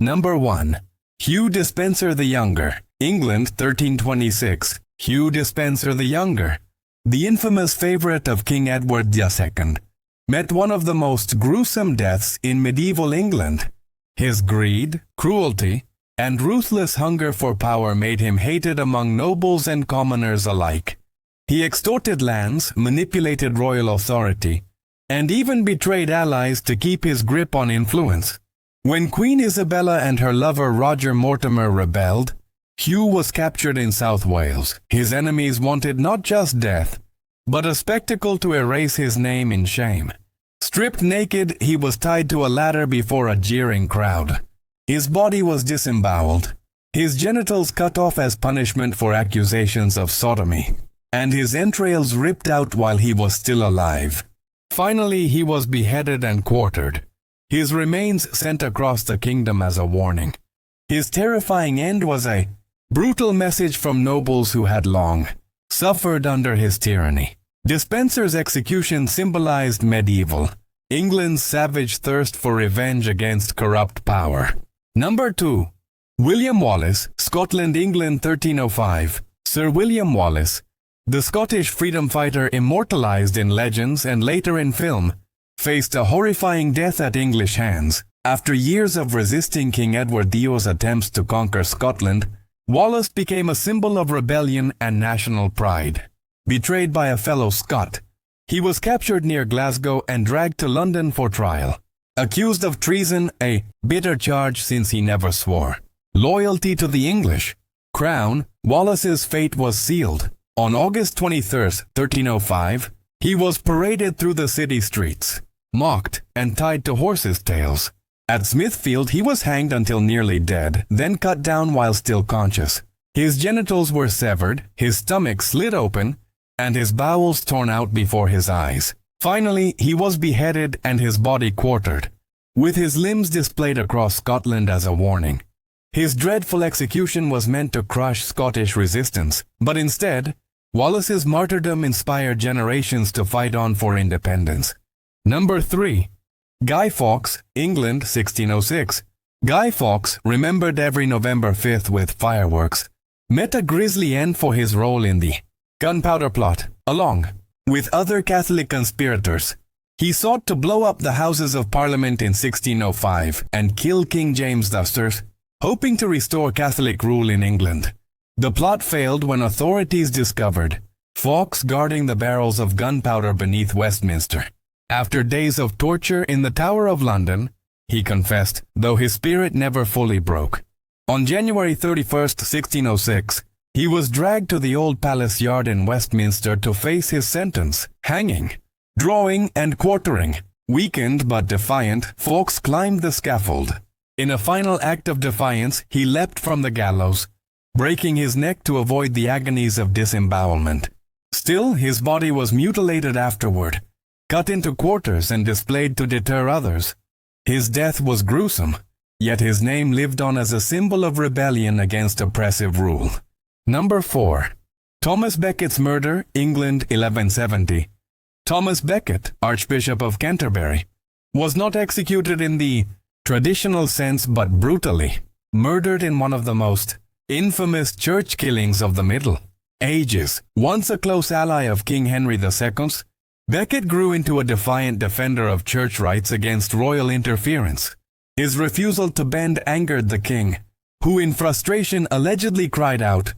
Number 1. Hugh Despenser the Younger, England 1326. Hugh Despenser the Younger, the infamous favorite of King Edward II, met one of the most gruesome deaths in medieval England. His greed, cruelty, and ruthless hunger for power made him hated among nobles and commoners alike. He extorted lands, manipulated royal authority, and even betrayed allies to keep his grip on influence. When Queen Isabella and her lover Roger Mortimer rebelled, Hugh was captured in South Wales. His enemies wanted not just death, but a spectacle to erase his name in shame. Stripped naked, he was tied to a ladder before a jeering crowd. His body was disemboweled, his genitals cut off as punishment for accusations of sodomy, and his entrails ripped out while he was still alive. Finally, he was beheaded and quartered, his remains sent across the kingdom as a warning. His terrifying end was a brutal message from nobles who had long suffered under his tyranny. Despenser's execution symbolized medieval England's savage thirst for revenge against corrupt power. Number 2. William Wallace, Scotland, England 1305. Sir William Wallace, the Scottish freedom fighter immortalized in legends and later in film, faced a horrifying death at English hands. After years of resisting King Edward II's attempts to conquer Scotland, Wallace became a symbol of rebellion and national pride. Betrayed by a fellow Scot, he was captured near Glasgow and dragged to London for trial. Accused of treason, a bitter charge since he never swore loyalty to the English crown, Wallace's fate was sealed. On August 23, 1305, he was paraded through the city streets, mocked, and tied to horses' tails. At Smithfield, he was hanged until nearly dead, then cut down while still conscious. His genitals were severed, his stomach slit open, and his bowels torn out before his eyes. Finally, he was beheaded and his body quartered, with his limbs displayed across Scotland as a warning. His dreadful execution was meant to crush Scottish resistance, but instead, Wallace's martyrdom inspired generations to fight on for independence. Number 3. Guy Fawkes, England 1606. Guy Fawkes, remembered every November 5th with fireworks, met a grisly end for his role in the Gunpowder Plot. Along with other Catholic conspirators, he sought to blow up the Houses of Parliament in 1605 and kill King James I, hoping to restore Catholic rule in England. The plot failed when authorities discovered Fawkes guarding the barrels of gunpowder beneath Westminster. After days of torture in the Tower of London, he confessed, though his spirit never fully broke. On January 31, 1606, he was dragged to the Old Palace Yard in Westminster to face his sentence, hanging, drawing, and quartering. Weakened but defiant, Fawkes climbed the scaffold. In a final act of defiance, he leapt from the gallows, breaking his neck to avoid the agonies of disembowelment. Still, his body was mutilated afterward, cut into quarters and displayed to deter others. His death was gruesome, yet his name lived on as a symbol of rebellion against oppressive rule. Number 4. Thomas Becket's murder, England 1170. Thomas Becket, Archbishop of Canterbury, was not executed in the traditional sense but brutally, murdered in one of the most infamous church killings of the Middle Ages. Once a close ally of King Henry II, Becket grew into a defiant defender of church rights against royal interference. His refusal to bend angered the king, who in frustration allegedly cried out,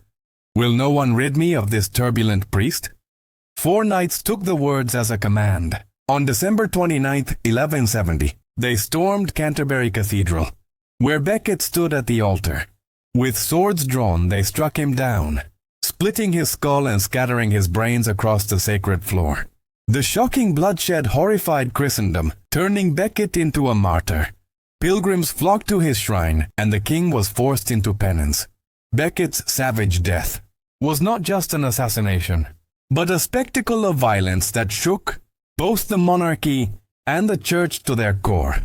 "Will no one rid me of this turbulent priest?" 4 knights took the words as a command. On December 29, 1170, they stormed Canterbury Cathedral, where Becket stood at the altar. With swords drawn, they struck him down, splitting his skull and scattering his brains across the sacred floor. The shocking bloodshed horrified Christendom, turning Becket into a martyr. Pilgrims flocked to his shrine, and the king was forced into penance. Becket's savage death was not just an assassination, but a spectacle of violence that shook both the monarchy and the church to their core.